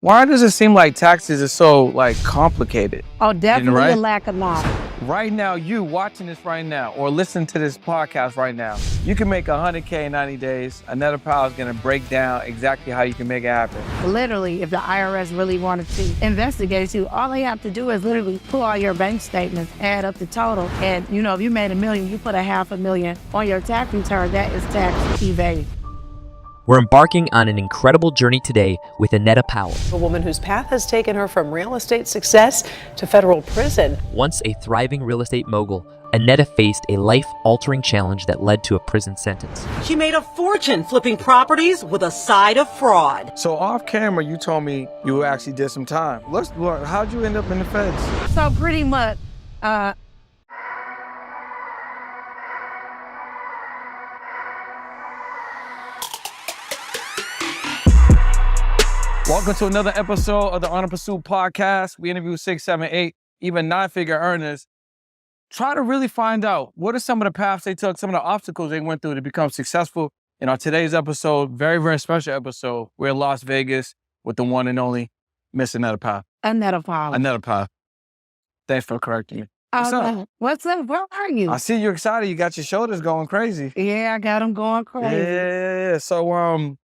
Why does it seem like taxes is so complicated? Oh, definitely right? a lack of knowledge. Right now, you watching this right now or listening to this podcast right now, you can make $100K in 90 days. Annetta Powell is gonna break down exactly how you can make it happen. Literally, if the IRS really wanted to investigate you, all they have to do is literally pull all your bank statements, add up the total, and if you made $1 million, you put $500,000 on your tax return, that is tax evasion. We're embarking on an incredible journey today with Annetta Powell. A woman whose path has taken her from real estate success to federal prison. Once a thriving real estate mogul, Annetta faced a life-altering challenge that led to a prison sentence. She made a fortune flipping properties with a side of fraud. So off camera, you told me you actually did some time. How'd you end up in the feds? So pretty much, Welcome to another episode of the Honor Pursuit podcast. We interview 6, 7, 8, even 9-figure earners. Try to really find out what are some of the paths they took, some of the obstacles they went through to become successful. In our today's episode, very, very special episode, we're in Las Vegas with the one and only Miss Annetta Powell. Annetta Powell. Annetta Powell. Thanks for correcting me. What's up? What's up? Where are you? I see you excited. You got your shoulders going crazy. Yeah, I got them going crazy. Yeah. So,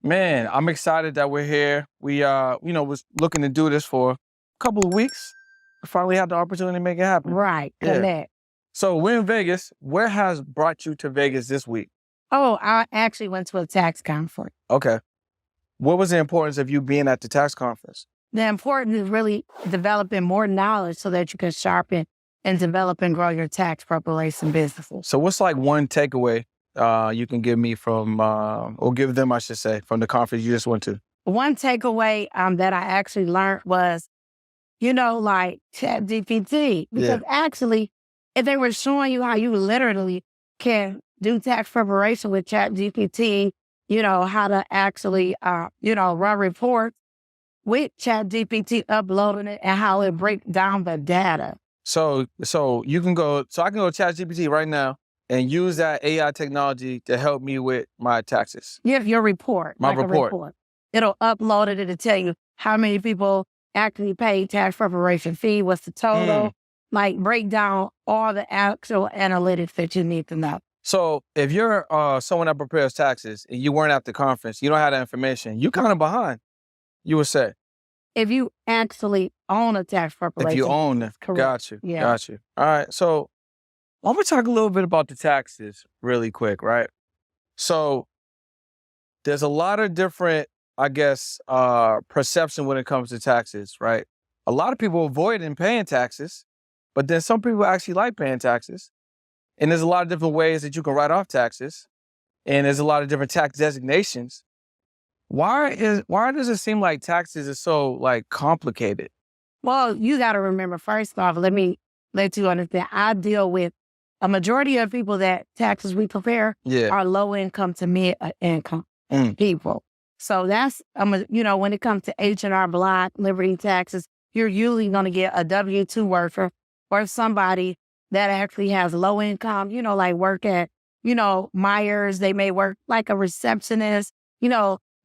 man, I'm excited that we're here. We, was looking to do this for a couple of weeks. We finally had the opportunity to make it happen. Right, connect. So we're in Vegas. Where has brought you to Vegas this week? Oh, I actually went to a tax conference. Okay. What was the importance of you being at the tax conference? The importance is really developing more knowledge so that you can sharpen and develop and grow your tax preparation businesses. So what's one takeaway you can give me from, or give them, I should say, from the conference you just went to? One takeaway that I actually learned was, ChatGPT. Because actually, if they were showing you how you literally can do tax preparation with ChatGPT, how to actually, run reports with ChatGPT, uploading it and how it breaks down the data. So you can go, I can go to ChatGPT right now and use that AI technology to help me with my taxes. Yeah, your report. My report. It'll upload it. It'll tell you how many people actually paid tax preparation fee, what's the total, break down all the actual analytics that you need to know. So if you're someone that prepares taxes and you weren't at the conference, you don't have that information, you're kind of behind, you would say. If you actually own a tax preparation. If you own it, got you. All right, so I'm gonna talk a little bit about the taxes really quick, right? So there's a lot of different, perception when it comes to taxes, right? A lot of people avoid paying taxes, but then some people actually like paying taxes. And there's a lot of different ways that you can write off taxes. And there's a lot of different tax designations. Why does it seem like taxes is so complicated? Well, you got to remember, first off, let me let you understand, I deal with a majority of people that taxes we prepare are low income to mid income people. So that's, when it comes to H&R Block, Liberty taxes, you're usually going to get a W-2 worker or somebody that actually has low income, work at, Myers, they may work like a receptionist,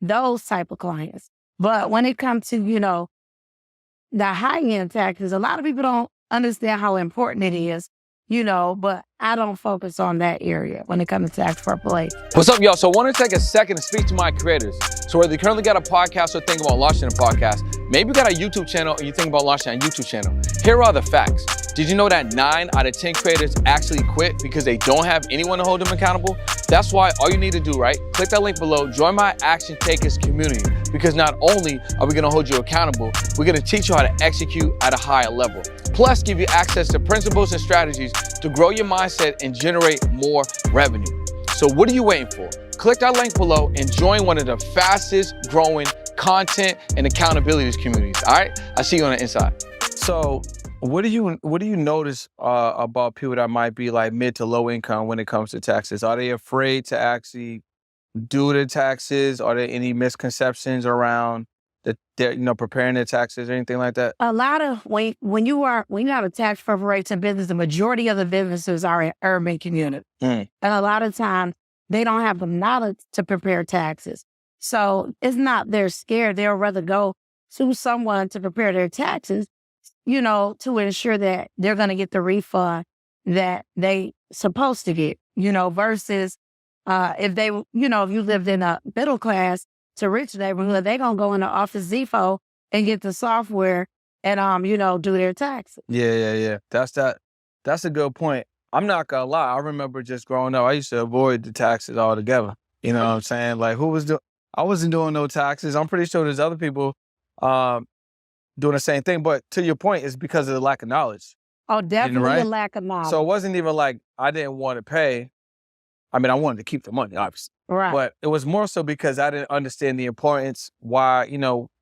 those type of clients. But when it comes to, the high-end taxes, a lot of people don't understand how important it is, but I don't focus on that area when it comes to tax preparation. What's up, y'all? So I want to take a second to speak to my creators. So whether you currently got a podcast or think about launching a podcast, maybe you got a YouTube channel or you think about launching a YouTube channel. Here are the facts. Did you know that 9 out of 10 creators actually quit because they don't have anyone to hold them accountable? That's why all you need to do, right? Click that link below, join my Action Takers community, because not only are we gonna hold you accountable, we're gonna teach you how to execute at a higher level. Plus give you access to principles and strategies to grow your mindset and generate more revenue. So what are you waiting for? Click that link below and join one of the fastest growing content and accountability communities, all right? I'll see you on the inside. So what do you notice about people that might be mid to low income when it comes to taxes? Are they afraid to actually do the taxes? Are there any misconceptions around that they're preparing their taxes or anything like that? A lot of when you have a tax preparation business, the majority of the businesses are in urban communities, and a lot of times they don't have the knowledge to prepare taxes. So it's not they're scared. They'll rather go to someone to prepare their taxes, to ensure that they're going to get the refund that they supposed to get, versus if they, if you lived in a middle class to rich neighborhood, they're going to go into Office Depot and get the software and, do their taxes. Yeah. That's a good point. I'm not gonna lie. I remember just growing up, I used to avoid the taxes altogether. You know what I'm saying? Like I wasn't doing no taxes. I'm pretty sure there's other people doing the same thing. But to your point, it's because of the lack of knowledge. Oh, definitely a lack of knowledge. So it wasn't even like I didn't want to pay. I mean, I wanted to keep the money, obviously. Right. But it was more so because I didn't understand the importance, why,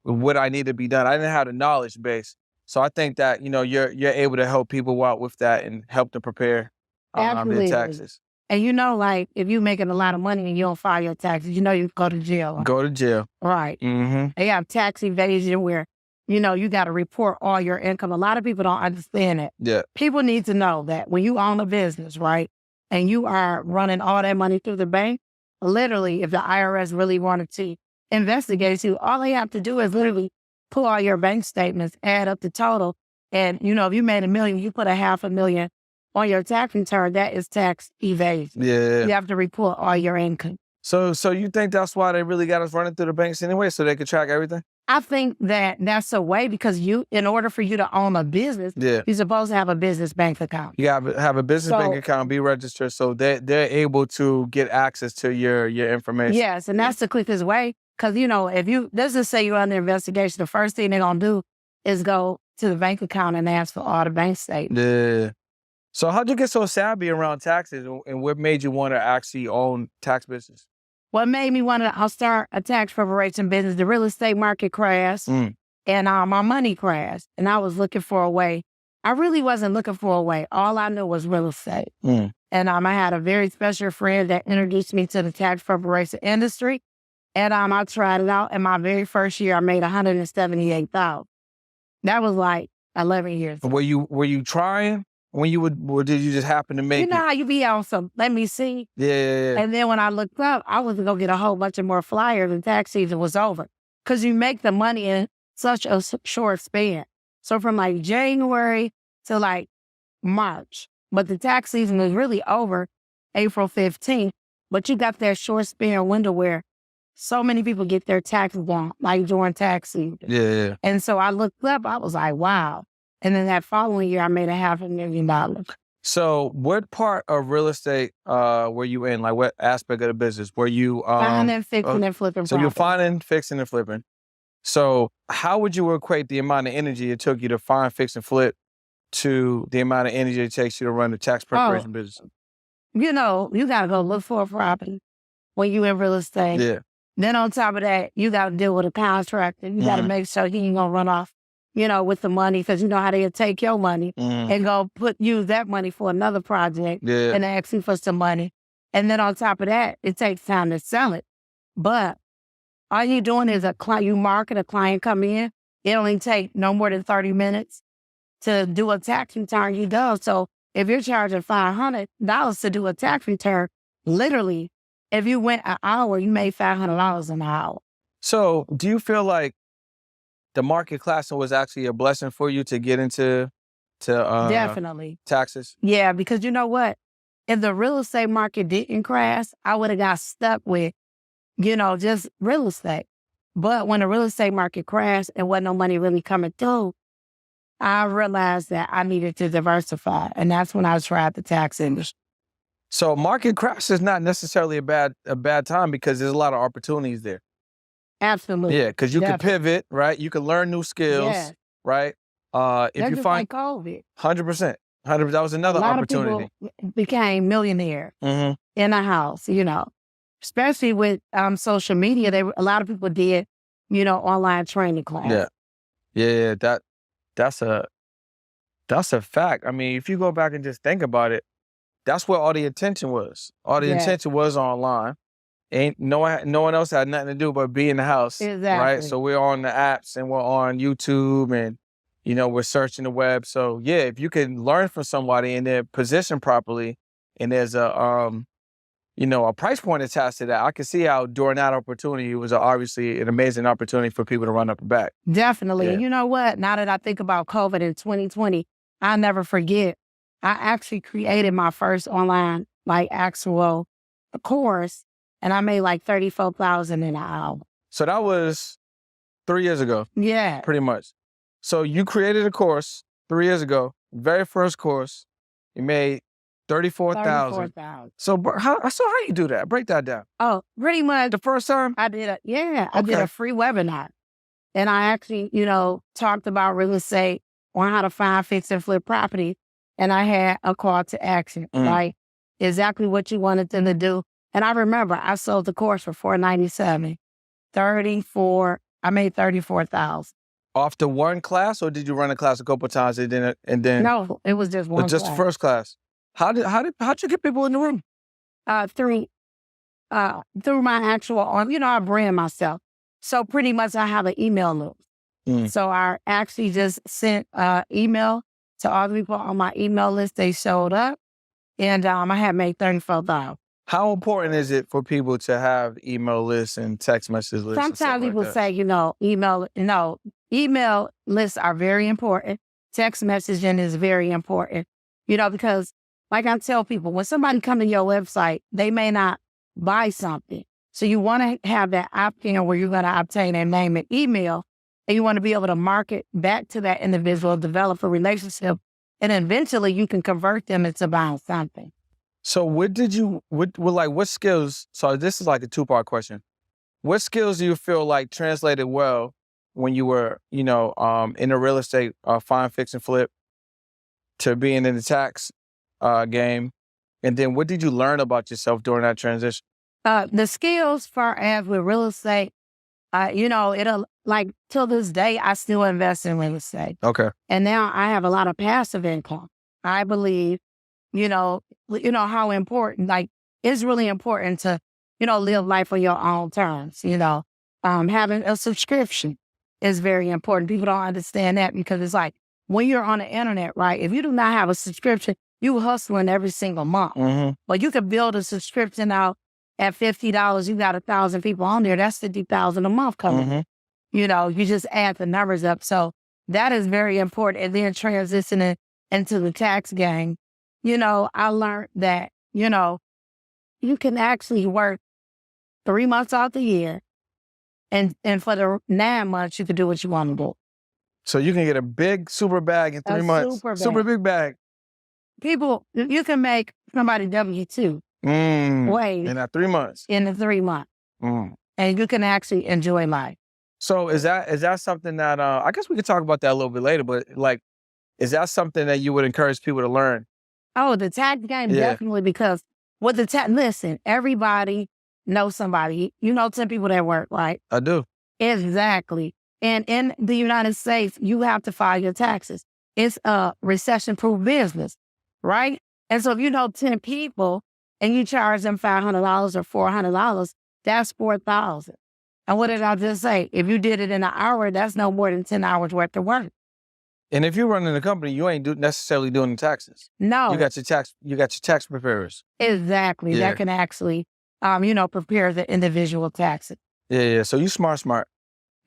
what I need to be done. I didn't have the knowledge base. So I think that, you're able to help people out with that and help them prepare their taxes. And like if you're making a lot of money and you don't file your taxes, you go to jail. Go to jail. Right. Mm-hmm. They have tax evasion where, you got to report all your income. A lot of people don't understand it. Yeah. People need to know that when you own a business, right, and you are running all that money through the bank, literally, if the IRS really wanted to investigate you, all they have to do is literally pull all your bank statements, add up the total. And, if you made $1 million, you put $500,000 on your tax return, that is tax evasion. Yeah. You have to report all your income. So you think that's why they really got us running through the banks anyway, so they could track everything? I think that that's a way because in order for you to own a business, you're supposed to have a business bank account. You got to have a business bank account, be registered, so they're able to get access to your information. Yes, and that's the quickest way. Because, if let's just say you're under investigation, the first thing they're going to do is go to the bank account and ask for all the bank statements. Yeah. So how'd you get so savvy around taxes, and what made you want to actually own tax business? What made me want to start a tax preparation business, the real estate market crashed and my money crashed. And I was looking for a way. I really wasn't looking for a way. All I knew was real estate. And I had a very special friend that introduced me to the tax preparation industry. And I tried it out. In my very first year, I made $178,000. That was like 11 years ago. Were you trying? When you would, or did you just happen to make it? How you be on some, let me see. Yeah. And then when I looked up, I was going to get a whole bunch of more flyers and tax season was over. Because you make the money in such a short span. So from like January to like March. But the tax season was really over April 15th. But you got that short span window where so many people get their taxes done, like during tax season. Yeah. And so I looked up, I was like, wow. And then that following year, I made $500,000. So what part of real estate were you in? Like what aspect of the business? Were you finding, fixing, and flipping So property. you're finding, fixing, and flipping. So how would you equate the amount of energy it took you to find, fix, and flip to the amount of energy it takes you to run the tax preparation business? You got to go look for a property when you in real estate. Yeah. Then on top of that, you got to deal with a contractor. You got to make sure he ain't going to run off, with the money, because you know how they'll take your money and go use that money for another project and ask you for some money. And then on top of that, it takes time to sell it. But all you're doing is you market, a client come in. It only take no more than 30 minutes to do a tax return. You do. So if you're charging $500 to do a tax return, literally, if you went an hour, you made $500 an hour. So do you feel like the market classing was actually a blessing for you to get into Definitely taxes? Yeah, because you know what? If the real estate market didn't crash, I would have got stuck with, just real estate. But when the real estate market crashed and wasn't no money really coming through, I realized that I needed to diversify. And that's when I tried the tax industry. So market crash is not necessarily a bad time because there's a lot of opportunities there. Absolutely. Yeah, because you can pivot, right? You can learn new skills, right? If that's you just find like COVID. 100%, that was another opportunity. A lot of people became millionaire in a house, especially with social media. A lot of people did, online training classes. Yeah. That's a fact. I mean, if you go back and just think about it, that's where all the attention was. All the attention was online. No one else had nothing to do but be in the house. Exactly. Right? So we're on the apps and we're on YouTube and, we're searching the web. So yeah, if you can learn from somebody and they're positioned properly and there's a a price point attached to that. I can see how during that opportunity, it was obviously an amazing opportunity for people to run up and back. Definitely. Yeah. And you know what? Now that I think about COVID in 2020, I'll never forget. I actually created my first online, actual course, and I made like $34,000 in an hour. So that was 3 years ago. Yeah. Pretty much. So you created a course 3 years ago, very first course. You made $34,000. So how you do that? Break that down. Oh, pretty much. The first time? I did a free webinar. And I actually, talked about real estate, on how to find, fix, and flip property. And I had a call to action, right? Exactly what you wanted them to do. And I remember I sold the course for $497. I made $34,000. Off the one class, or did you run a class a couple of times and then? No, it was just one. Just class. the first class. How'd you get people in the room? Through my actual, I brand myself. So pretty much I have an email list. So I actually just sent email to all the people on my email list. They showed up, and I had made $34,000. How important is it for people to have email lists and text message lists? Sometimes people say, email lists are very important. Text messaging is very important, because like I tell people, when somebody comes to your website, they may not buy something. So you want to have that opt-in where you're going to obtain their name and email, and you want to be able to market back to that individual, develop a relationship, and eventually you can convert them into buying something. So what skills, so this is like a two-part question. What skills do you feel like translated well when you were, in the real estate, find, fix, and flip to being in the tax game? And then what did you learn about yourself during that transition? The skills far as with real estate, it'll till this day, I still invest in real estate. Okay. And now I have a lot of passive income. I believe, how important, it's really important to, live life on your own terms, having a subscription is very important. People don't understand that because it's like when you're on the internet, right? If you do not have a subscription, you hustling every single month. Mm-hmm. But you could build a subscription out at $50. You got 1,000 people on there. That's $50,000 a month coming. Mm-hmm. You just add the numbers up. So that is very important. And then transitioning into the tax game, I learned that, you can actually work 3 months out the year. And for the 9 months, you can do what you want to do. So you can get a big super bag in 3 months. Super big bag. People, you can make somebody W-2. Wait. In that 3 months. In the 3 months. And you can actually enjoy life. So is that something that, I guess we could talk about that a little bit later, but is that something that you would encourage people to learn? Oh, the tax game, definitely, because with the listen, everybody knows somebody. 10 people that work, right? I do. Exactly. And in the United States, you have to file your taxes. It's a recession-proof business, right? And so if you know 10 people and you charge them $500 or $400, that's $4,000. And what did I just say? If you did it in an hour, that's no more than 10 hours worth of work. And if you're running a company, you ain't necessarily doing the taxes. No. You got your tax preparers. Exactly. Yeah. That can actually, prepare the individual taxes. Yeah. So you smart.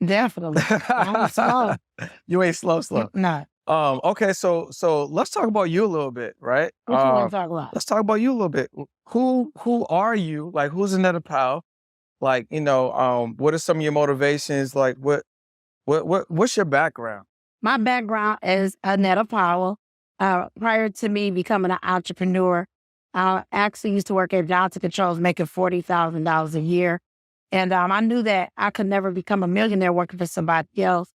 Definitely. I'm slow. You ain't slow. No. Okay. So let's talk about you a little bit, right? What you want to talk about? Let's talk about you a little bit. Who are you? Who's Annetta Powell? What are some of your motivations? What's your background? My background is Annetta Powell. Prior to me becoming an entrepreneur, I actually used to work at Johnson Controls making $40,000 a year. And I knew that I could never become a millionaire working for somebody else.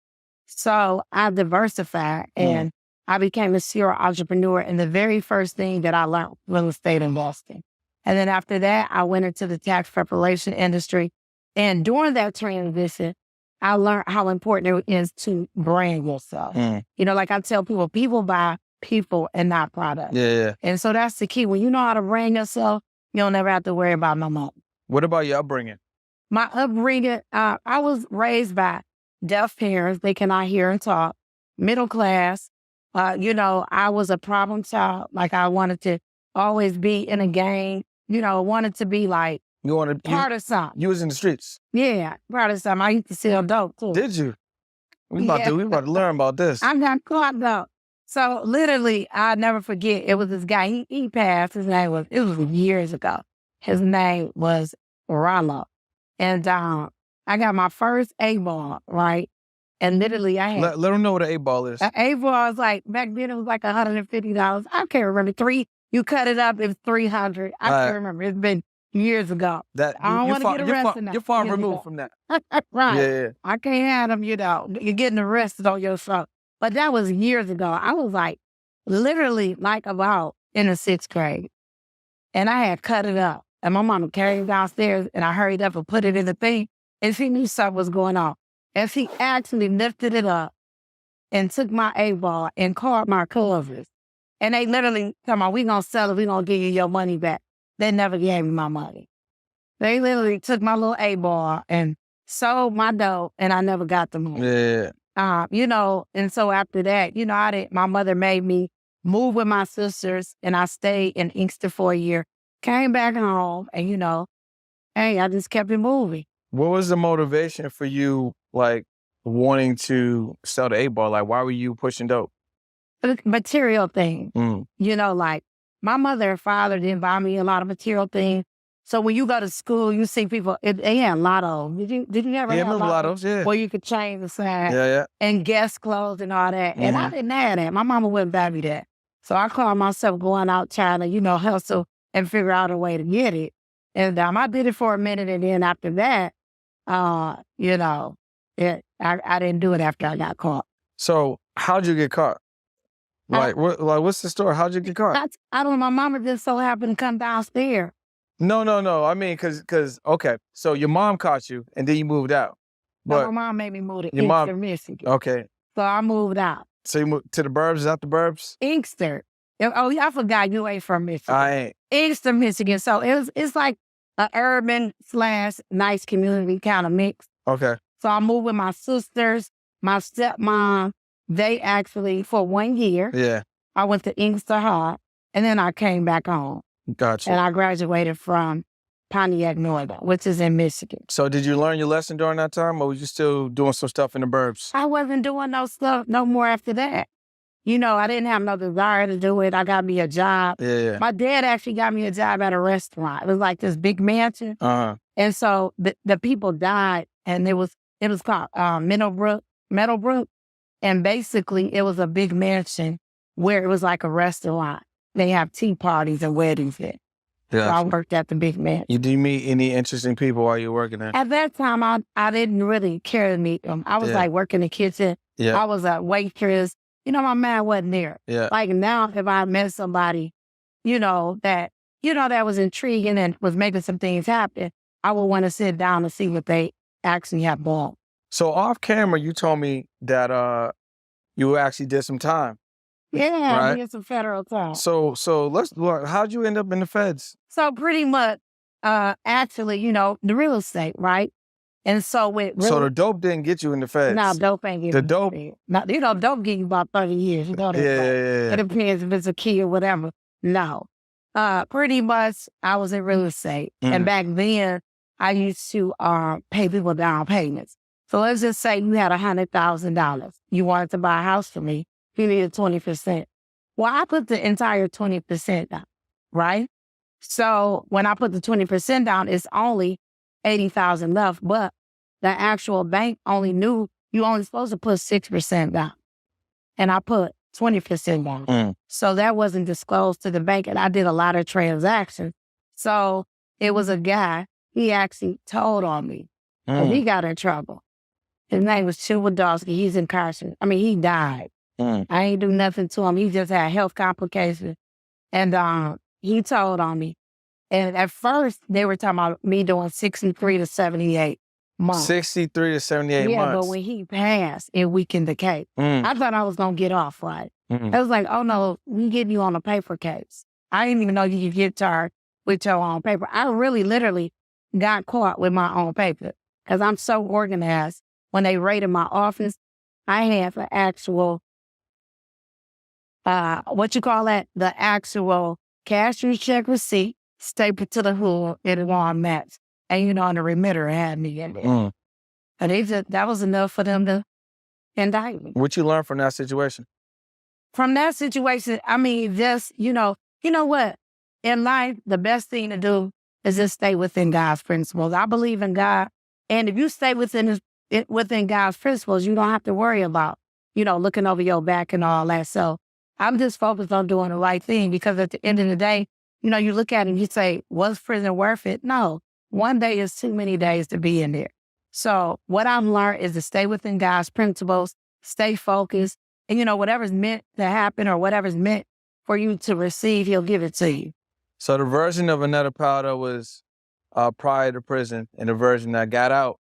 So I diversified and I became a serial entrepreneur. And the very first thing that I learned was real estate investing. And then after that, I went into the tax preparation industry. And during that transition, I learned how important it is to brand yourself. Like I tell people buy people and not products. Yeah. And so that's the key. When you know how to brand yourself, you'll never have to worry about no money. What about your upbringing? My upbringing, I was raised by deaf parents. They cannot hear and talk. Middle class. I was a problem child. I wanted to always be in a gang. wanted to be like part of something. You was in the streets. Yeah, part of something. I used to sell dope too. Did you? We about to learn about this. I got caught though. So literally, I'll never forget. It was this guy. He passed. It was years ago. His name was Rollo, and I got my first A-ball, right? And literally, I had let them know what an A-ball is. An A-ball was like back then. It was like $150. I can't remember. You cut it up. It was $300. I can't remember. It's been years ago. I don't want to get arrested now. You're far removed from that. Right. Yeah. I can't have them, you're getting arrested on your show. But that was years ago. I was like, literally like about in the 6th grade. And I had cut it up. And my mom carried it downstairs and I hurried up and put it in the thing. And she knew something was going on. And she actually lifted it up and took my A-ball and called my cousins. And they literally told me, we going to sell it. We going to give you your money back. They never gave me my money. They literally took my little A-ball and sold my dough, and I never got the money. Yeah. And so after that, my mother made me move with my sisters, and I stayed in Inkster for a year, came back home, and, I just kept it moving. What was the motivation for you, like, wanting to sell the A-ball? Like, why were you pushing dope? Material things. Like, my mother and father didn't buy me a lot of material things. So when you go to school, you see people, they had lottos. Did you ever have lottos? Yeah. Where you could change the sign. Yeah. And guest clothes and all that. And I didn't have that. My mama wouldn't buy me that. So I called myself going out trying to, hustle and figure out a way to get it. And I did it for a minute. And then after that, I didn't do it after I got caught. So how'd you get caught? What's the story? How'd you get caught? I don't know. My mama just so happened to come downstairs. No. I mean, okay. So your mom caught you and then you moved out. But my mom made me move to Inkster, Michigan. Okay. So I moved out. So you moved to the burbs? Is that the burbs? Inkster. Oh, I forgot you ain't from Michigan. I ain't. Inkster, Michigan. So it's like an urban / nice community kind of mix. Okay. So I moved with my sisters, my stepmom. They actually, for 1 year, I went to Inkster High, and then I came back home. Gotcha. And I graduated from Pontiac, Northern, which is in Michigan. So did you learn your lesson during that time, or were you still doing some stuff in the burbs? I wasn't doing no stuff no more after that. I didn't have no desire to do it. I got me a job. Yeah. My dad actually got me a job at a restaurant. It was like this big mansion. And so the people died, and it was called Meadowbrook. And basically, it was a big mansion where it was like a restaurant. They have tea parties and weddings there. Yeah. So I worked at the big mansion. Did you meet any interesting people while you were working there? At that time, I didn't really care to meet them. I was like working the kitchen. Yeah. I was a waitress. My mind wasn't there. Yeah. Like now, if I met somebody, that was intriguing and was making some things happen, I would want to sit down and see what they actually have bought. So off camera, you told me that you actually did some time. Yeah, right? I did some federal time. So how'd you end up in the feds? So pretty much, actually, the real estate, right? And so so the dope didn't get you in the feds. No, dope ain't getting the dope. No, dope give you about 30 years. That. Yeah. It depends if it's a key or whatever. No, pretty much, I was in real estate, and back then I used to pay people down payments. So let's just say you had $100,000. You wanted to buy a house for me. You needed 20%. Well, I put the entire 20% down, right? So when I put the 20% down, it's only $80,000 left, but the actual bank only knew you only supposed to put 6% down. And I put 20% down. So that wasn't disclosed to the bank, and I did a lot of transactions. So it was a guy, he actually told on me, and he got in trouble. His name was Chiwadowski. He's incarcerated. I mean, he died. I ain't do nothing to him. He just had health complications. And he told on me. And at first, they were talking about me doing 63 to 78 months. 63 to 78 months. Yeah, but when he passed, it weakened the case. I thought I was going to get off, right? I was like, oh, no, we getting you on a paper case. I didn't even know you could get charged with your own paper. I really literally got caught with my own paper because I'm so organized. When they raided my office, I had the actual, the actual cashier's check receipt stapled to the hood, it was all matched. And, and the remitter had me in there. And that was enough for them to indict me. What you learned from that situation? From that situation, I mean, just, you know what? In life, the best thing to do is just stay within God's principles. I believe in God. And if you stay within God's principles, you don't have to worry about, looking over your back and all that. So I'm just focused on doing the right thing, because at the end of the day, you look at it and you say, was prison worth it? No. One day is too many days to be in there. So what I've learned is to stay within God's principles, stay focused, and whatever's meant to happen or whatever's meant for you to receive, He'll give it to you. So the version of Annetta Powell that was prior to prison and the version that got out,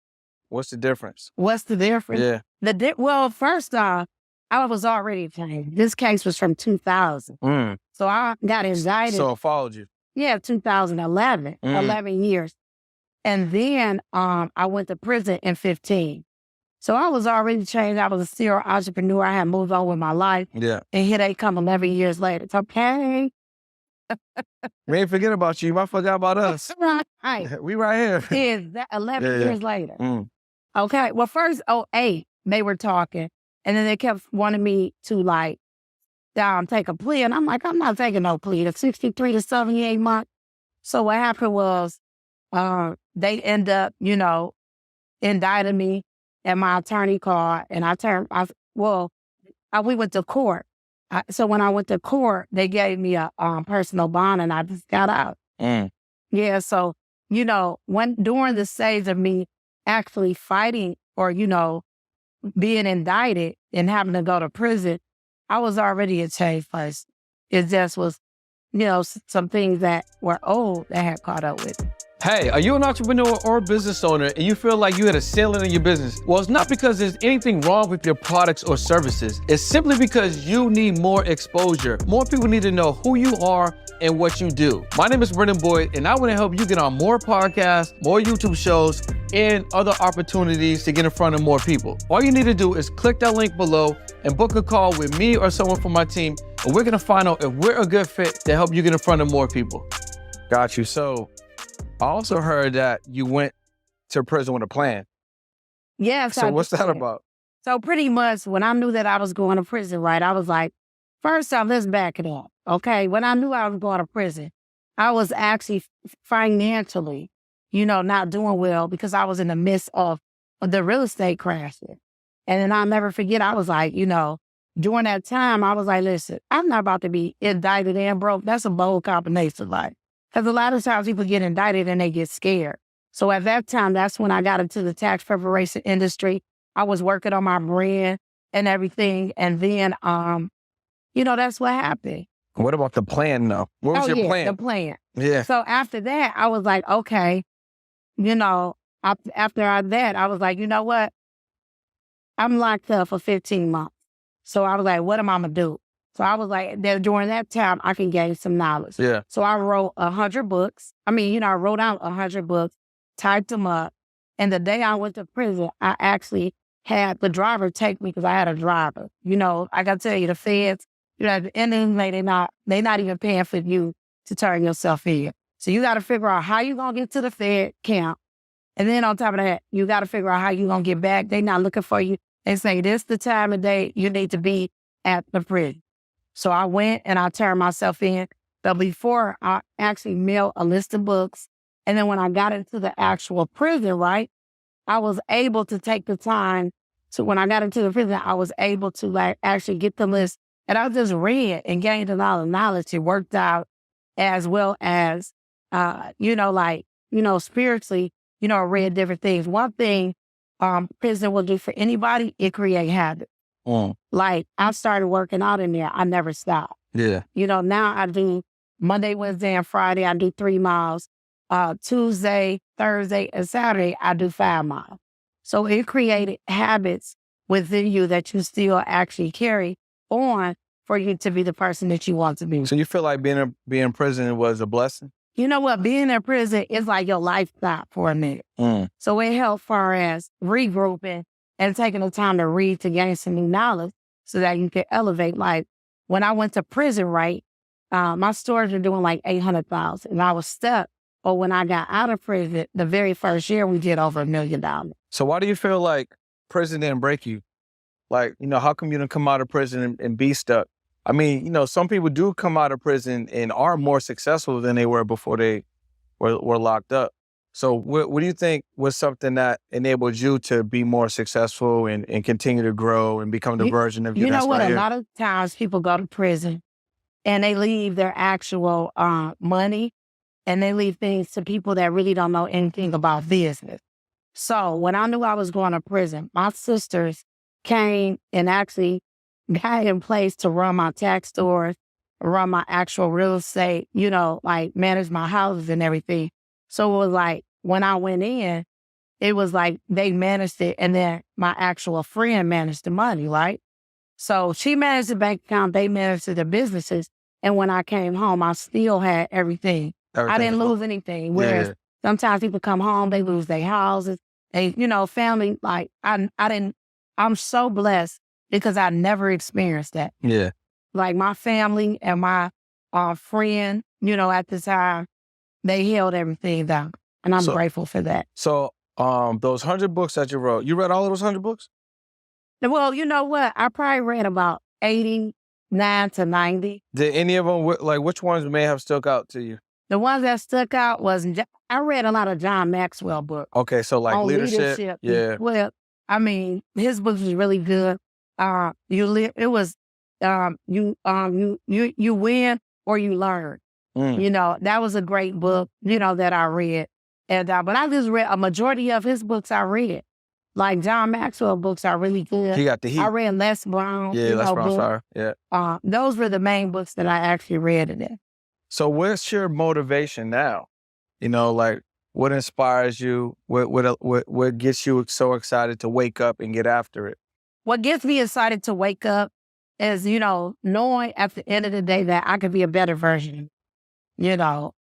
what's the difference? What's the difference? Yeah. Well, first off, I was already changed. This case was from 2000. So I got indicted. So it followed you? Yeah, 2011, 11 years. And then I went to prison in 15. So I was already changed. I was a serial entrepreneur. I had moved on with my life. Yeah. And here they come 11 years later. It's okay. We ain't forget about you. You might forget about us. Right. We right here. Is that 11 years later? Okay. Well, first, they were talking. And then they kept wanting me to take a plea. And I'm like, I'm not taking no plea. The 63 to 78 months. So what happened was they end up, indicting me, and my attorney called, and we went to court. So when I went to court, they gave me a personal bond, and I just got out. Yeah, so, during the stage of me actually fighting or, being indicted and having to go to prison, I was already a changed person. It just was, some things that were old that had caught up with me. Hey, are you an entrepreneur or business owner and you feel like you had a ceiling in your business? Well, it's not because there's anything wrong with your products or services. It's simply because you need more exposure. More people need to know who you are and what you do. My name is Brendan Boyd, and I want to help you get on more podcasts, more YouTube shows, and other opportunities to get in front of more people. All you need to do is click that link below and book a call with me or someone from my team, and we're going to find out if we're a good fit to help you get in front of more people. Got you. So I also heard that you went to prison with a plan. Yes. So what's that about? So pretty much when I knew that I was going to prison, right, I was like, first off, let's back it up. Okay. When I knew I was going to prison, I was actually financially, not doing well, because I was in the midst of the real estate crashing. And then I'll never forget, I was like, during that time, I was like, listen, I'm not about to be indicted and broke. That's a bold combination, because a lot of times people get indicted and they get scared. So at that time, that's when I got into the tax preparation industry. I was working on my brand and everything. And then, that's what happened. What about the plan, though? What was your plan? The plan. Yeah. So after that, I was like, okay, after that, I was like, you know what? I'm locked up for 15 months. So I was like, what am I going to do? So I was like, during that time, I can gain some knowledge. Yeah. So I wrote 100 books. I wrote out 100 books, typed them up. And the day I went to prison, I actually had the driver take me, because I had a driver. I got to tell you, the feds, at the end of the day, they're not even paying for you to turn yourself in. So you got to figure out how you going to get to the Fed camp. And then on top of that, you got to figure out how you going to get back. They not looking for you. They say, this the time of day you need to be at the prison. So I went and I turned myself in. But before, I actually mailed a list of books. And then when I got into the actual prison, right, I was able to take the time. So when I got into the prison, I was able to actually get the list. And I just read and gained a lot of knowledge. It worked out, as well as, spiritually, I read different things. One thing prison will do for anybody, it create habits. I started working out in there. I never stopped. Yeah. Now I do Monday, Wednesday, and Friday, I do 3 miles. Tuesday, Thursday, and Saturday, I do 5 miles. So it created habits within you that you still actually carry on for you to be the person that you want to be. So you feel like being in prison was a blessing? You know what? Being in prison is like your life stopped for a minute. So it helped far as regrouping and taking the time to read to gain some new knowledge so that you can elevate. Like when I went to prison, right, my stores were doing like 800,000 and I was stuck. But when I got out of prison, the very first year we did over $1 million. So why do you feel like prison didn't break you? Like, how come you didn't come out of prison and be stuck? I mean, some people do come out of prison and are more successful than they were before they were locked up. So what do you think was something that enabled you to be more successful and continue to grow and become the version of you that's what? right A lot of times people go to prison and they leave their actual money and they leave things to people that really don't know anything about business. So when I knew I was going to prison, my sisters came and actually got in place to run my tax stores, run my actual real estate, like manage my houses and everything. So it was like, when I went in, it was like they managed it and then my actual friend managed the money, right? So she managed the bank account, they managed the businesses. And when I came home, I still had everything. I didn't lose anything. Whereas sometimes people come home, they lose their houses, they, family, like I'm so blessed because I never experienced that. Yeah. Like my family and my friend, at the time, they held everything down. And I'm grateful for that. So those 100 books that you read all of those 100 books? Well, you know what? I probably read about 89 to 90. Did any of them, which ones may have stuck out to you? The ones that stuck out was, I read a lot of John Maxwell books. Okay, so like leadership. Yeah. Well, I mean, his books was really good. You win or you learn. That was a great book, that I read. And but I just read a majority of his books I read. Like John Maxwell books are really good. He got the heat. I read Les Brown. Yeah, Les Brown's fire. Yeah. Those were the main books that I actually read in it. So what's your motivation now? Like what inspires you? What gets you so excited to wake up and get after it? What gets me excited to wake up is, knowing at the end of the day that I could be a better version, and,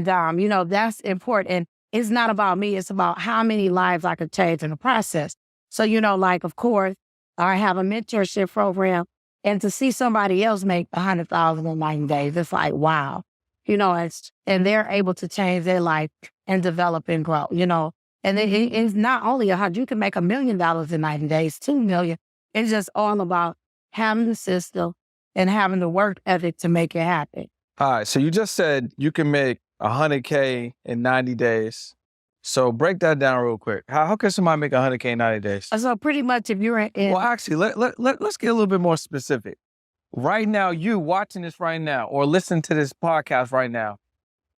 that's important. And it's not about me. It's about how many lives I could change in the process. So, of course, I have a mentorship program and to see somebody else make 100,000 in 90 days, it's like, wow, and they're able to change their life and develop and grow, and it's not only 100, you can make $1 million in 90 days, 2 million. It's just all about having the system and having the work ethic to make it happen. All right. So you just said you can make 100K in 90 days. So break that down real quick. How can somebody make 100K in 90 days? So pretty much if you're in... Well, actually, let's get a little bit more specific. Right now, you watching this right now or listening to this podcast right now,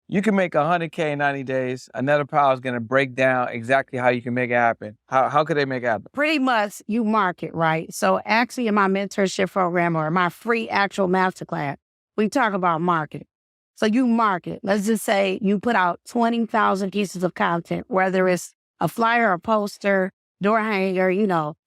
you can make 100K in 90 days. Annetta Powell is going to break down exactly how you can make it happen. How could they make it happen? Pretty much you market, right? So actually in my mentorship program or my free actual masterclass, we talk about marketing. So you market. Let's just say you put out 20,000 pieces of content, whether it's a flyer, a poster, door hanger,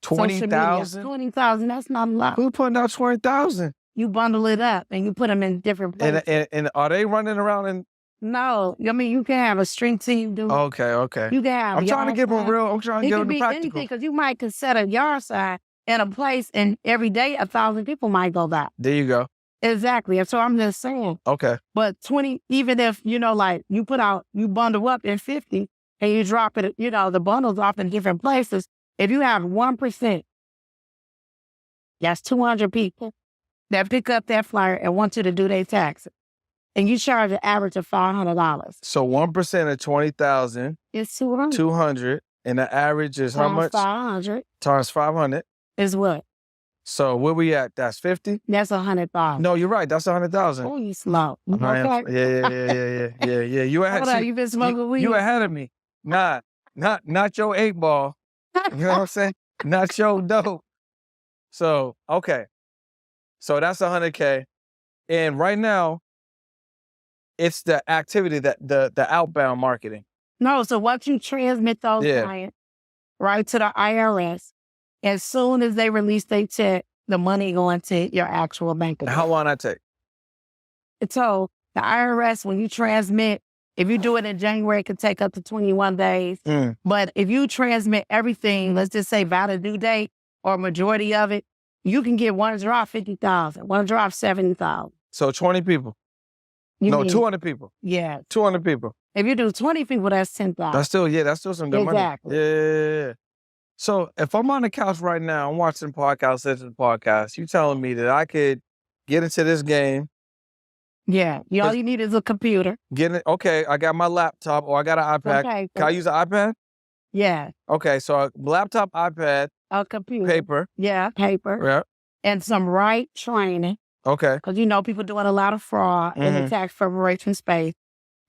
20,000? 20,000, that's not a lot. Who's putting out 20,000? You bundle it up and you put them in different places. And are they running around in... No, I mean, you can have a string team do it. Okay. You can have I'm trying to give them real, I'm trying to give them the practical. Anything, because you might could set a yard sign in a place and every day 1,000 people might go by. There you go. Exactly. And so I'm just saying. Okay. But 20, even if, like you you bundle up in 50 and you drop it, the bundles off in different places. If you have 1%, that's 200 people that pick up that flyer and want you to do their taxes. And you charge an average of $500. So 1% of 20,000 is 200. 200. And the average is how much? 500. Times 500. Is what? So where we at? That's 50? That's 100,000. No, you're right. That's 100,000. Oh, you slow. Okay. Yeah. You ahead. Hold on, you been smoking weed? You ahead of me. Nah, not your 8-ball. You know what I'm saying? Not your dope. So, okay. So that's 100K. And right now, it's the activity that the outbound marketing. No, so once you transmit those clients right to the IRS, as soon as they release their check, the money going to your actual bank account. How long that take? So the IRS, when you transmit, if you do it in January, it could take up to 21 days. But if you transmit everything, let's just say by the due date or majority of it, you can get one drop 50,000, one drop 70,000. So 20 people. No, 200 people. Yeah. 200 people. If you do 20 people, that's 10,000. That's still some good money. Exactly. Yeah. So if I'm on the couch right now, I'm watching the podcast, listening to the podcast, you telling me that I could get into this game. Yeah. All you need is a computer. Okay, I got my laptop or I got an iPad. Okay. Can I use an iPad? Yeah. Okay, so a laptop, iPad, A computer. paper. Yeah, paper. Yeah. And some right training. Okay. Because people doing a lot of fraud in the tax preparation space.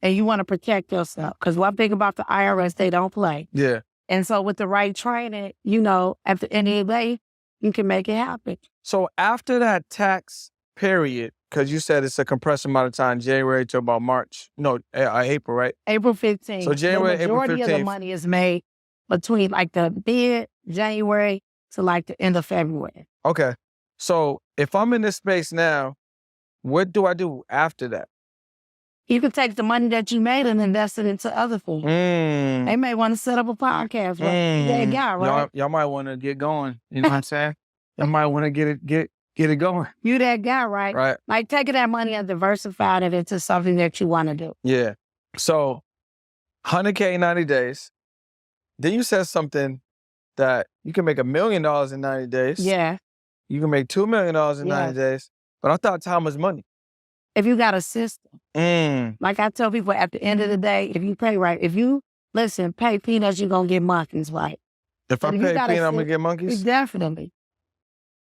And you want to protect yourself. Because one thing about the IRS, they don't play. Yeah. And so with the right training, at the end of the day, you can make it happen. So after that tax period, because you said it's a compressed amount of time, January to about March. No, April, right? April 15th. So January, April 15th. The majority of the money is made between like the mid-January to like the end of February. Okay. So if I'm in this space now, what do I do after that? You can take the money that you made and invest it into other things. They may want to set up a podcast. That guy, right? Y'all might want to get going. You know what I'm saying? Y'all might want to get it going. You that guy, right? Right. Like taking that money and diversifying it into something that you want to do. Yeah. So 100K in 90 days. Then you said something that you can make $1 million in 90 days. Yeah. You can make $2 million in 90 days. But I thought time was money. If you got a system. Like I tell people at the end of the day, if you pay right, pay peanuts, you're going to get monkeys, right? If I pay peanuts, I'm going to get monkeys? Definitely.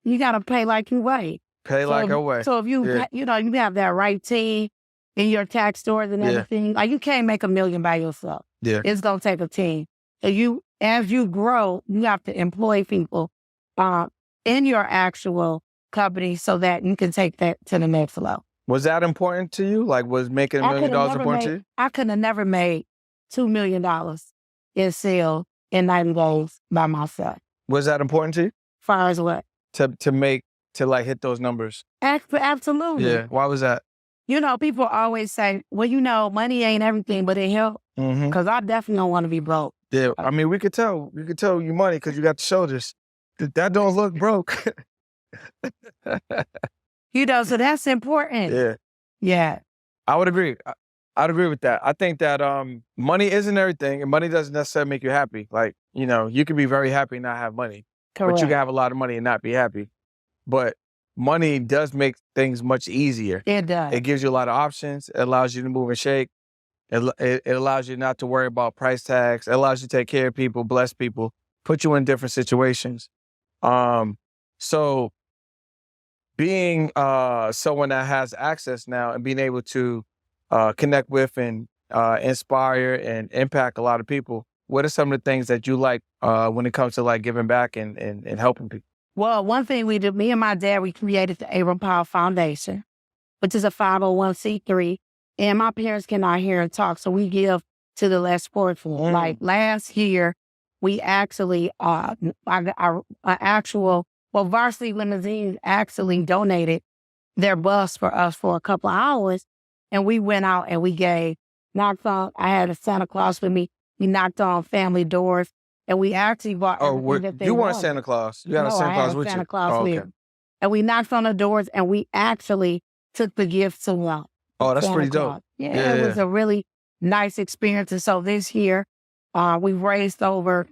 You got to pay like you weigh. Pay like I weigh. So if you have that right team in your tax stores and everything, like you can't make $1 million by yourself. Yeah. It's going to take a team. So as you grow, you have to employ people in your actual company so that you can take that to the next level. Was that important to you? Like, was making $1 million important to you? I could have never made $2 million in sales in 90 days by myself. Was that important to you? As far as what? To hit those numbers. Absolutely. Yeah. Why was that? People always say, well, money ain't everything, but it helps. Because I definitely don't want to be broke. Yeah. I mean, we could tell you money because you got the shoulders. That don't look broke. So that's important. Yeah. Yeah. I would agree. I'd agree with that. I think that money isn't everything, and money doesn't necessarily make you happy. Like, you can be very happy and not have money. Correct. But you can have a lot of money and not be happy. But money does make things much easier. It does. It gives you a lot of options. It allows you to move and shake. It allows you not to worry about price tags. It allows you to take care of people, bless people, put you in different situations. So being someone that has access now and being able to connect with and inspire and impact a lot of people, what are some of the things that you like when it comes to like giving back and helping people? Well, one thing we did, me and my dad, we created the Annetta Powell Foundation, which is a 501c3. And my parents cannot hear and talk, so we give to the less fortunate. Like last year, we actually, Varsity Limousine actually donated their bus for us for a couple of hours. And we went out and we I had a Santa Claus with me. We knocked on family doors and we actually bought everything that they you weren't wanted. Santa Claus. You had a Santa Claus with you. Santa Claus with me. And we knocked on the doors and we actually took the gifts to them. Oh, that's Santa pretty Claus. dope. Yeah, it was a really nice experience. And so this year, we've raised over,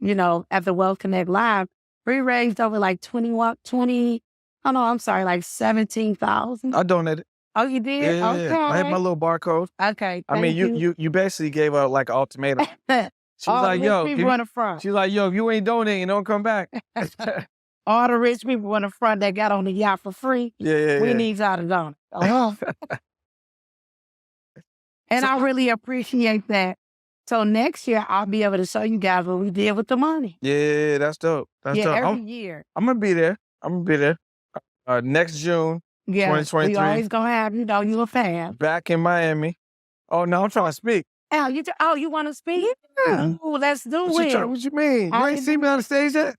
at the Wealth Connect Live, we raised over like 17,000. I donated. Oh, you did? Yeah. Okay. I had my little barcode. Okay. I mean, you basically gave her like an ultimatum. She was like, yo, people in the front. She's like, yo, if you ain't donating, don't come back. All the rich people in the front that got on the yacht for free. We need y'all to donate. And I really appreciate that. So next year, I'll be able to show you guys what we did with the money. Yeah, that's dope. That's dope. Every year. I'm going to be there. Next June, 2023. We always going to have, you a fan. Back in Miami. Oh, no, I'm trying to speak. You want to speak? Yeah. Oh, let's do it. What you mean? You ain't seen me on the stage yet?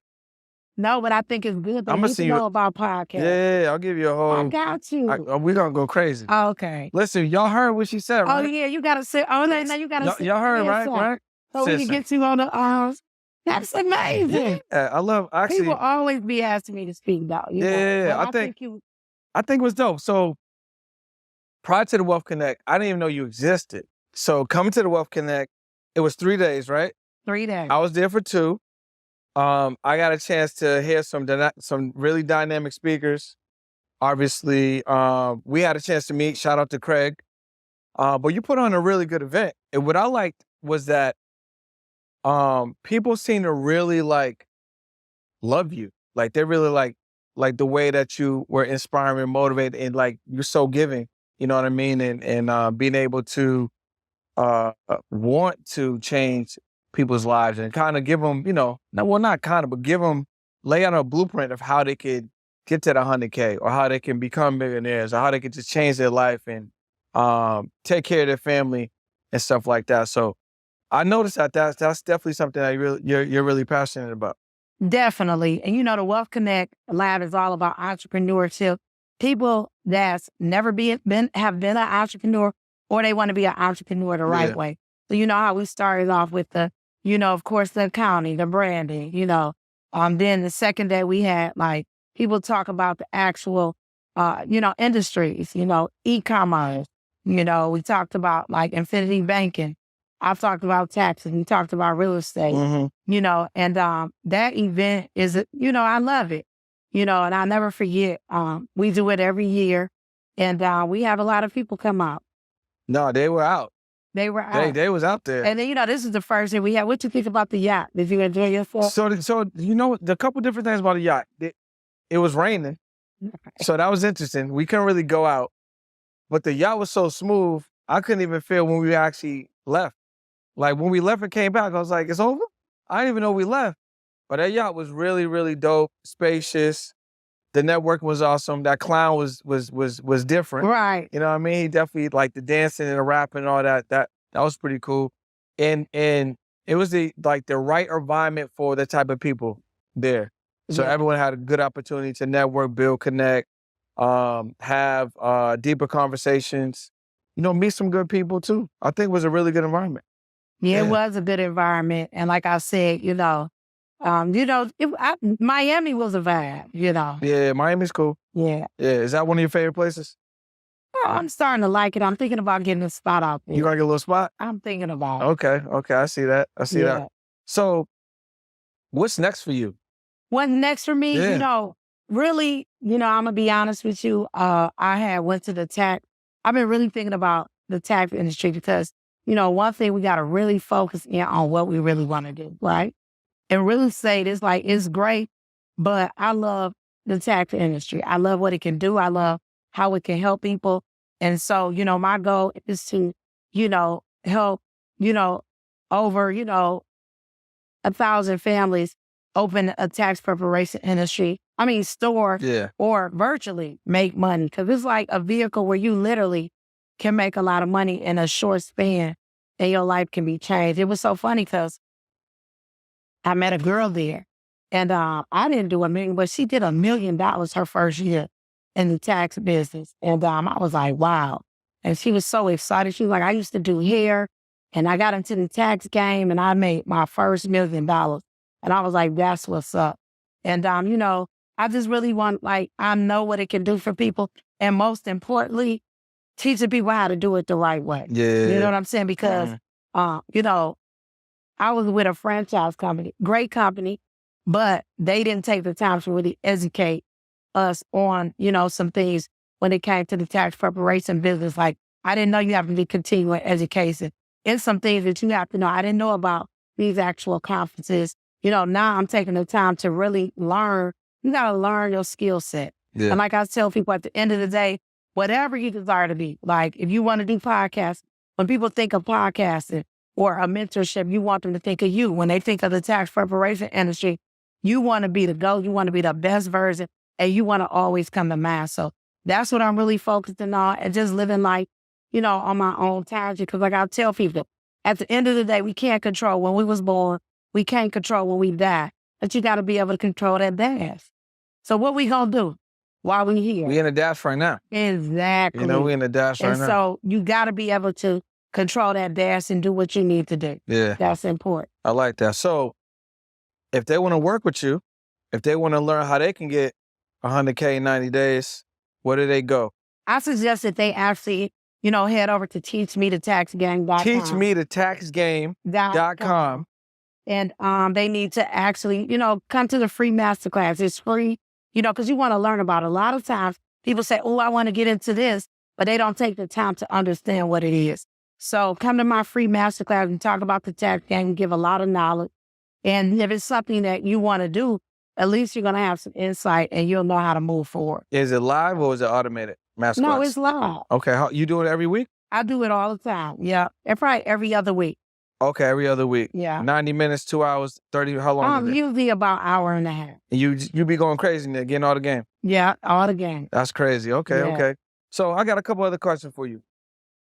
No, but I think it's good. I'm going to see you. Know about podcasts. Yeah, I'll give you a whole. I got you. We're going to go crazy. Okay. Listen, y'all heard what she said, right? Oh, yeah, you got to sit. Oh, no, you got to sit. Y'all heard, right? So we can get you on the arms. That's amazing. Yeah, I love, actually. People always be asking me to speak, though. I think it was dope. So prior to the Wealth Connect, I didn't even know you existed. So coming to the Wealth Connect, it was 3 days, right? 3 days. I was there for 2. I got a chance to hear some really dynamic speakers. Obviously, we had a chance to meet. Shout out to Craig. But you put on a really good event. And what I liked was that people seem to really love you. Like they really like the way that you were inspiring and motivated, and like you're so giving. You know what I mean? And being able to want to change people's lives and kind of give them, but give them, lay out a blueprint of how they could get to the 100K, or how they can become millionaires, or how they can just change their life and take care of their family and stuff like that. So I noticed that that's definitely something that you're really passionate about. Definitely. And the Wealth Connect Lab is all about entrepreneurship. People that's never have been an entrepreneur, or they want to be an entrepreneur the right way. So you know how we started off with the, of course, the accounting, the branding, then the second day we had people talk about the actual, industries, e-commerce, we talked about infinity banking. I've talked about taxes. We talked about real estate, and that event is, I love it, and I'll never forget. We do it every year, and we have a lot of people come out. No, they were out. They were out. They was out there. And then, this is the first year we had. What you think about the yacht? Did you enjoy yourself? So the couple different things about the yacht. It was raining, so that was interesting. We couldn't really go out, but the yacht was so smooth, I couldn't even feel when we actually left. Like when we left and came back, I was like, it's over? I didn't even know we left. But that yacht was really, really dope, spacious. The network was awesome. That clown was different. Right. You know what I mean? He definitely the dancing and the rapping and all that. That was pretty cool. And it was the right environment for the type of people there. So everyone had a good opportunity to network, build, connect, have deeper conversations, meet some good people too. I think it was a really good environment. Yeah, it was a good environment. And like I said, Miami was a vibe, Yeah, Miami's cool. Yeah. Yeah, is that one of your favorite places? Oh, I'm starting to like it. I'm thinking about getting a spot out there. You gonna get a little spot? I'm thinking about it. Okay, I see that. That. So, what's next for you? What's next for me? Really, I'm gonna be honest with you. I went to the tax. I've been really thinking about the tax industry because, one thing we gotta really focus in on what we really want to do, right? And really say this, it's great, but I love the tax industry. I love what it can do. I love how it can help people. And so, my goal is to, help, over, 1,000 families open a tax preparation industry. Store or virtually make money. Because it's like a vehicle where you literally can make a lot of money in a short span and your life can be changed. It was so funny because I met a girl there and I didn't do $1 million, but she did $1 million her first year in the tax business. And I was like, wow. And she was so excited. She was like, I used to do hair and I got into the tax game and I made my first $1 million. And I was like, that's what's up. And, I just really want, I know what it can do for people. And most importantly, teaching people how to do it the right way. Yeah. You know what I'm saying? Because, I was with a franchise company, great company, but they didn't take the time to really educate us on, some things when it came to the tax preparation business. Like, I didn't know you have to be continuing education. It's some things that you have to know. I didn't know about these actual conferences. Now I'm taking the time to really learn. You got to learn your skill set. Yeah. And like I tell people at the end of the day, whatever you desire to be, like if you want to do podcasts, when people think of podcasting or a mentorship, you want them to think of you. When they think of the tax preparation industry, you want to be the GOAT, you want to be the best version, and you want to always come to mind. So that's what I'm really focusing on, and just living life, on my own terms. Because like I tell people, at the end of the day, we can't control when we was born. We can't control when we die. But you got to be able to control that dash. So what we going to do while we here? We in a dash right now. Exactly. We in a dash right now. And so you got to be able to control that dash and do what you need to do. Yeah. That's important. I like that. So if they want to work with you, if they want to learn how they can get 100K in 90 days, where do they go? I suggest that they actually head over to teachmethetextgame.com. Teachmethetextgame.com. And they need to actually, come to the free masterclass. It's free, because you want to learn about it. A lot of times people say, oh, I want to get into this, but they don't take the time to understand what it is. So come to my free masterclass and talk about the tax game, give a lot of knowledge. And if it's something that you want to do, at least you're going to have some insight and you'll know how to move forward. Is it live or is it automated masterclass? No, it's live. Okay. You do it every week? I do it all the time. Yeah. And probably every other week. Okay, every other week. Yeah. 90 minutes, 2 hours, 30, how long is it? Usually about an hour and a half. And you be going crazy and getting all the game? Yeah, all the game. That's crazy. Okay, Yeah. okay. So I got a couple other questions for you.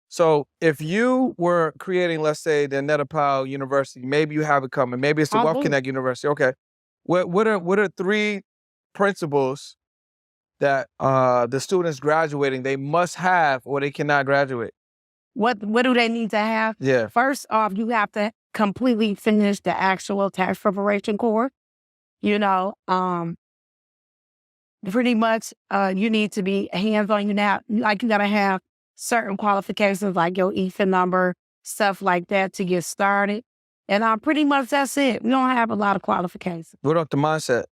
So if you were creating, let's say, the Annetta Powell University, maybe you have it coming. Maybe it's the Wealth Connect University. Okay. What are 3 principles that the students graduating, they must have or they cannot graduate? What do they need to have? Yeah. First off, you have to completely finish the actual tax preparation course. Pretty much you need to be hands-on. You got to have certain qualifications like your EFIN number, stuff like that to get started. And pretty much that's it. We don't have a lot of qualifications. What about the mindset?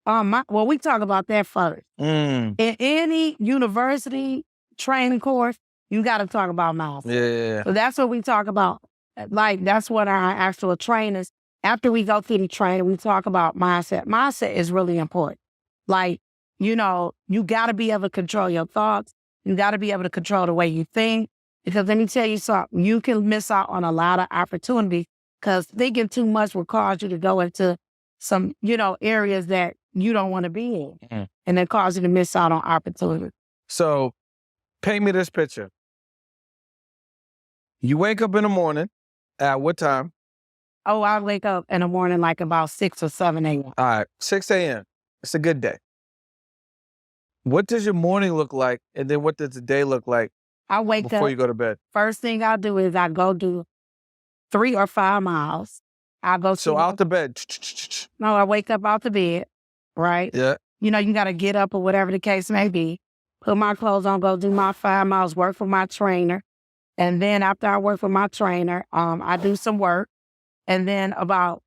Well, we talk about that first. In any university training course, you got to talk about mindset. Yeah. So that's what we talk about. Like, that's what our actual trainers, after we go through the training, we talk about mindset. Mindset is really important. Like, you got to be able to control your thoughts. You got to be able to control the way you think. Because let me tell you something, you can miss out on a lot of opportunities because thinking too much will cause you to go into some, areas that you don't want to be in. Mm-hmm. And it cause you to miss out on opportunities. So paint me this picture. You wake up in the morning at what time? Oh, I wake up in the morning like about 6 or 7 a.m. All right, 6 a.m. It's a good day. What does your morning look like? And then what does the day look like I wake up before you go to bed? First thing I do is I go do 3 or 5 miles. I go So out the bed. No, I wake up out the bed, right? Yeah. You got to get up or whatever the case may be. Put my clothes on, go do my 5 miles, work for my trainer. And then after I work for my trainer, I do some work. And then no.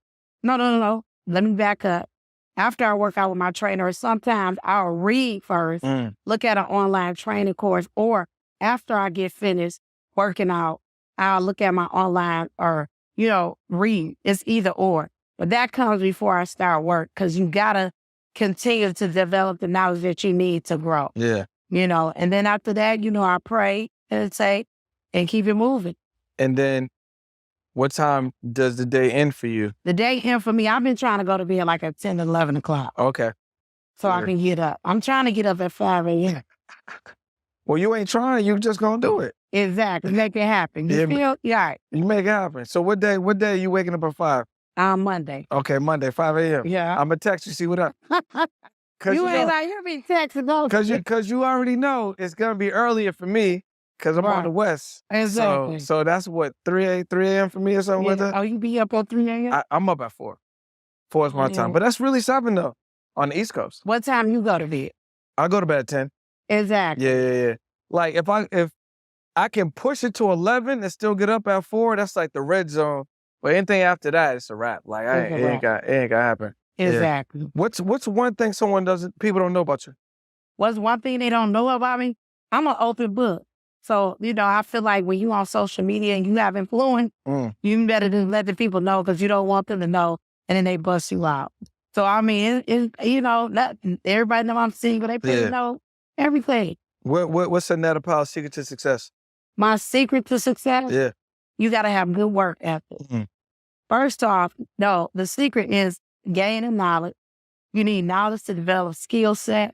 Let me back up. After I work out with my trainer, sometimes I'll read first, look at an online training course, or after I get finished working out, I'll look at my online or, read. It's either or. But that comes before I start work because you got to continue to develop the knowledge that you need to grow. Yeah. And then after that, I pray and say, and keep it moving. And then what time does the day end for you? The day end for me, I've been trying to go to bed like at 10, 11 o'clock. Okay. So I can get up. I'm trying to get up at 5 a.m. Well, you ain't trying. You just going to do it. Exactly. Make it happen. You feel? Yeah. You make it happen. So what day are you waking up at 5? Monday. Okay, Monday, 5 a.m. Yeah. I'm going to text you, see what up. You ain't like, you be texting those. Because you already know it's going to be earlier for me because I'm on the West. Exactly. So that's what, 3 a.m. for me or something like that? Oh, you be up at 3 a.m.? I'm up at 4. 4 is my time. But that's really 7 though, on the East Coast. What time you go to bed? I go to bed at 10. Exactly. Yeah. Like if I can push it to 11 and still get up at 4, that's like the red zone. But anything after that, it's a wrap. Like it ain't gonna happen. Exactly. Yeah. What's one thing people don't know about you? What's one thing they don't know about me? I'm an open book. So, I feel like when you on social media and you have influence, you better just let the people know because you don't want them to know and then they bust you out. So, I mean, everybody know I'm single. They pretty know everything. What's Annetta Powell's secret to success? My secret to success? Yeah. You got to have good work ethic. First off, the secret is gaining knowledge. You need knowledge to develop skill set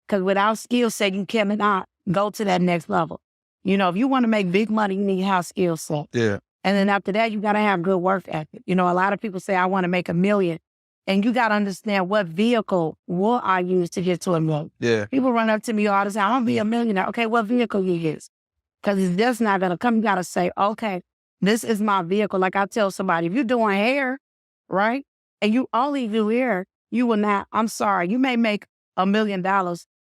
because without skill set, you cannot go to that next level. If you want to make big money, you need to have skill set. Yeah. And then after that, you got to have good work ethic. A lot of people say, I want to make $1 million. And you got to understand what vehicle will I use to get to $1 million. Yeah. People run up to me all the time, I'm going to be a millionaire. Okay, what vehicle you use? Because it's just not going to come. You got to say, okay, this is my vehicle. Like I tell somebody, if you're doing hair, right, and you only do hair, you will not, I'm sorry, you may make $1 million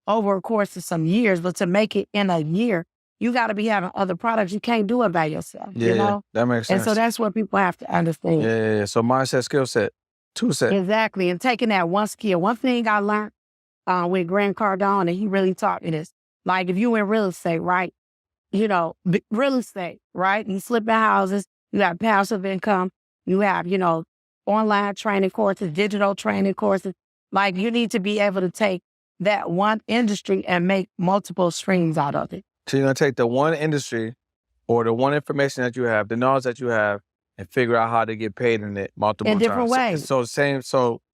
over a course of some years, but to make it in a year, you got to be having other products. You can't do it by yourself, Yeah, you know? that makes sense. And so that's what people have to understand. Yeah. So mindset, skill set, tool set. Exactly. And taking that one skill. One thing I learned with Grant Cardone, and he really taught me this. Like if you in real estate, right? You know, real estate, right? You flipping houses, you have passive income, you have, you know, online training courses, digital training courses. Like you need to be able to take that one industry and make multiple streams out of it. So you're going to take the one industry or the one information that you have, the knowledge that you have, and figure out how to get paid in it multiple in different times. ways.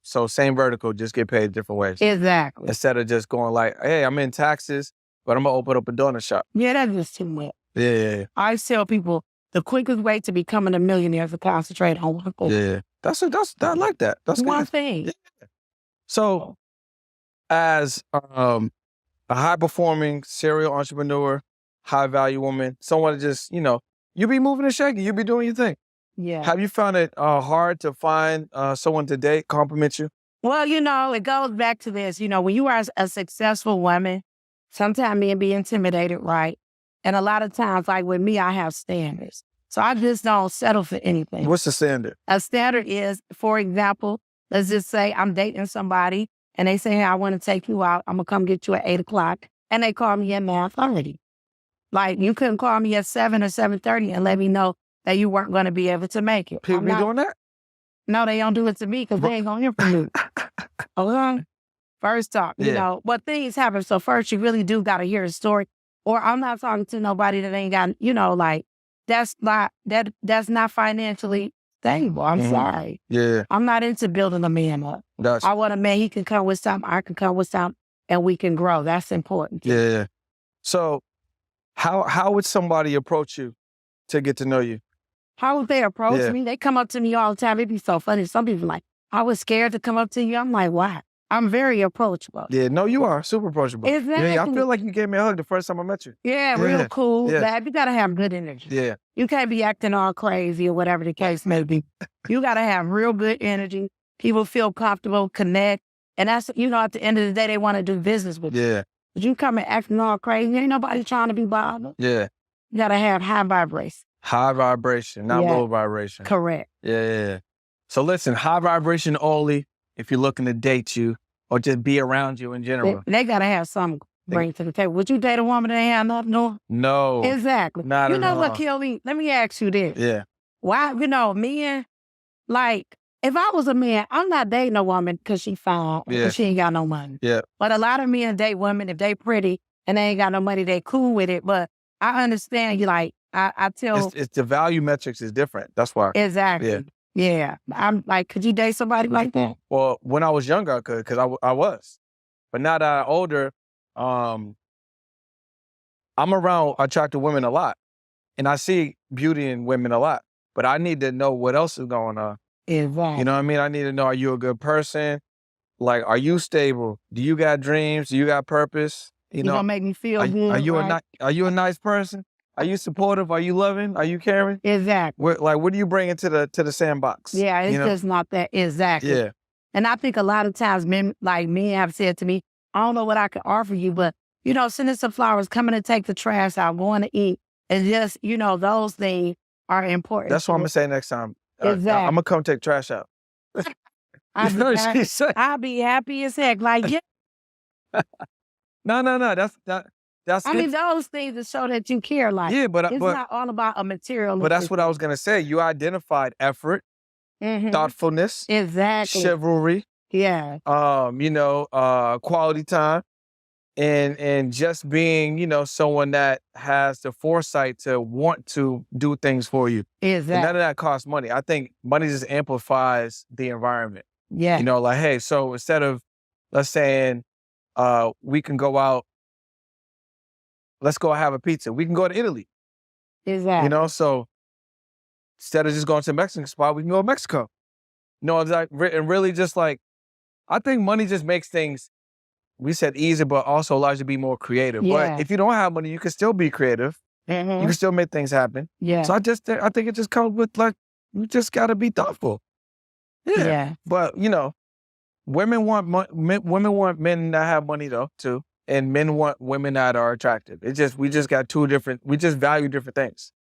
So same vertical, just get paid different ways. Exactly. Instead of just going like, hey, I'm in taxes, but I'm going to open up a donut shop. Yeah, that's just too much. Yeah. I tell people the quickest way to becoming a millionaire is to concentrate on one thing. Yeah. I like that. That's one good. thing. Yeah. So as a high-performing serial entrepreneur, high-value woman, someone that just, you know, you be moving and shaking, you be doing your thing. Yeah. Have you found it hard to find someone to date, compliment you? Well, you know, it goes back to this. You know, when you are a successful woman, sometimes men be intimidated, right? And a lot of times, like with me, I have standards. So I just don't settle for anything. What's the standard? A standard is, for example, let's just say I'm dating somebody and they say, hey, I want to take you out. I'm going to come get you at 8 o'clock. And they call me at 9:30. Like you couldn't call me at 7 or 7:30 and let me know that you weren't going to be able to make it. People be doing that? No, they don't do it to me because they ain't going to hear from me. Okay? First off, you know, but things happen. So first, you really do got to hear a story. Or I'm not talking to nobody that ain't got, you know, like, that's not financially stable. I'm sorry. Yeah. I'm not into building a man up. I want a man, he can come with something, I can come with something, and we can grow. That's important. Yeah. So how would somebody approach you to get to know you? How would they approach me? They come up to me all the time. It'd be so funny. Some people like, I was scared to come up to you. I'm like, why? I'm very approachable. Yeah, no, you are super approachable. Exactly. Yeah, I feel like you gave me a hug the first time I met you. Yeah, real cool. Yeah. You got to have good energy. Yeah. You can't be acting all crazy or whatever the case may be. You got to have real good energy. People feel comfortable, connect. And that's, you know, at the end of the day, they want to do business with you. Yeah. But you come and acting all crazy, ain't nobody trying to be bothered. Yeah. You got to have high vibration. High vibration, not low vibration. Correct. Yeah. So listen, high vibration only if you're looking to date you or just be around you in general. They got to have something bring to the table. Would you date a woman that ain't have nothing? No. No. Exactly. Not you at know all. what killed me? Let me ask you this. Yeah. Why, you know, men, like, if I was a man, I'm not dating a woman because she fine, because she ain't got no money. Yeah. But a lot of men date women if they pretty and they ain't got no money, they cool with it. But I understand you, like, I tell. It's the value metrics is different. That's why. Exactly. Yeah. I'm like, could you date somebody like that? Well, when I was younger, I could, because I was. But now that I'm older, I'm around attractive women a lot. And I see beauty in women a lot. But I need to know what else is going on. Exactly. You know what I mean? I need to know, are you a good person? Like, are you stable? Do you got dreams? Do you got purpose? You know, gonna make me feel good. Are you a nice person? Are you supportive? Are you loving? Are you caring? Exactly. What do you bring into the sandbox? Yeah, it's just not that. Exactly. Yeah. And I think a lot of times men have said to me, I don't know what I can offer you, but, you know, sending some flowers, coming to take the trash out, going to eat, and just, you know, those things are important. That's what I'm going to say next time. Exactly. I'm going to come take trash out. I'll be happy as heck. Like, yeah. No. That's I mean, those things that show that you care. Like, it's not all about a material. But that's what I was going to say. You identified effort, thoughtfulness, exactly, chivalry. Yeah. You know, quality time. And just being, you know, someone that has the foresight to want to do things for you. Exactly. And none of that costs money. I think money just amplifies the environment. Yeah. You know, like, hey, so instead of, let's saying, we can go out, let's go have a pizza. We can go to Italy. Exactly. You know, so instead of just going to a Mexican spot, we can go to Mexico. No, it's like, and really just like, I think money just makes things, we said easy, but also allows you to be more creative. Yeah. But if you don't have money, you can still be creative. You can still make things happen. Yeah. So I think it just comes with, like, you just got to be thoughtful. Yeah. But, you know, women want men that have money though, too. and men want women that are attractive. We just value different things.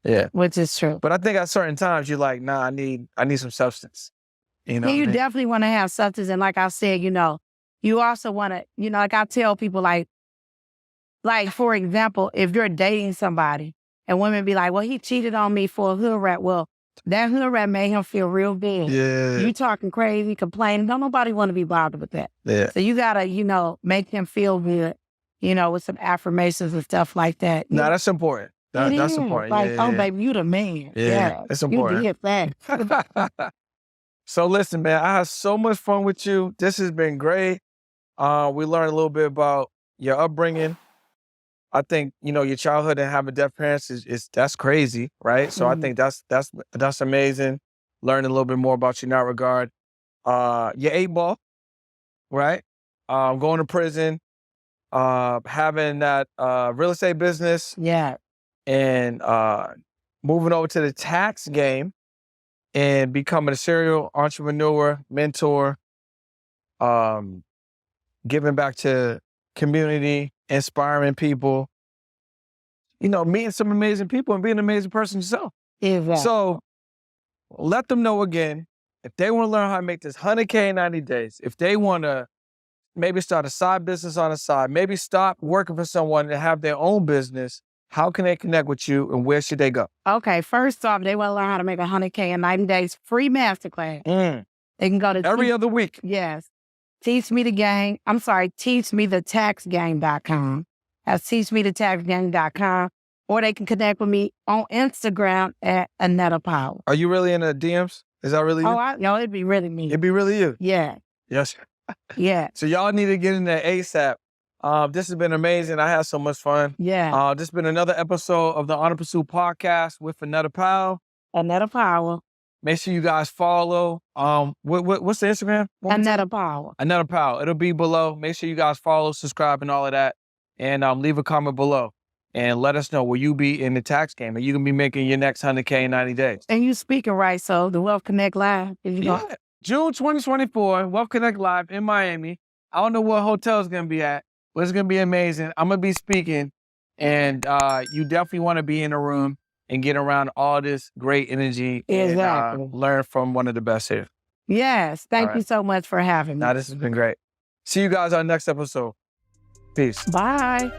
Yeah. Which is true. But I think at certain times you're like, nah, I need some substance. You know, yeah, you definitely want to have substance. And like I said, you also want to, like I tell people, like for example, if you're dating somebody and women be like, well, he cheated on me for a hood rat. Well, that hood rat made him feel real big. Yeah. You talking crazy, complaining. Don't nobody want to be bothered with that. Yeah. So you got to, make him feel good, with some affirmations and stuff like that. No, that's important. That's important. Like, yeah, oh, baby, you the man. Yeah, that's important. You did that. So listen, man, I had so much fun with you. This has been great. We learned a little bit about your upbringing. I think, your childhood and having deaf parents that's crazy, right? So I think that's amazing. Learning a little bit more about you in that regard. Your 8-ball, right? Going to prison, having that real estate business. Yeah. And moving over to the tax game and becoming a serial entrepreneur, mentor, giving back to community, inspiring people, meeting some amazing people and being an amazing person yourself. Exactly. So let them know again, if they want to learn how to make this 100K in 90 days, if they want to maybe start a side business on the side, maybe stop working for someone and have their own business, how can they connect with you and where should they go? Okay, first off, they want to learn how to make 100K in 90 days, free masterclass. They can go to every other week. Yes. teachmethethaxgame.com. That's teachmethethaxgame.com. Or they can connect with me on Instagram at Annetta Powell. Are you really in the DMs? Is that really you? It'd be really me. It'd be really you? Yeah. Yes. Yeah. So y'all need to get in there ASAP. This has been amazing. I had so much fun. Yeah. This has been another episode of the Honor Pursuit podcast with Annetta Powell. Annetta Powell. Make sure you guys follow. What's the Instagram? Annetta Powell. Annetta Powell. It'll be below. Make sure you guys follow, subscribe, and all of that. And leave a comment below. And let us know, will you be in the tax game? Are you going to be making your next 100K in 90 days? And you speaking right, so the Wealth Connect Live. June 2024, Wealth Connect Live in Miami. I don't know what hotel it's going to be at, but it's going to be amazing. I'm going to be speaking, and you definitely want to be in the room and get around all this great energy and learn from one of the best here. Yes. Thank you so much for having me. This has been great. See you guys on the next episode. Peace. Bye.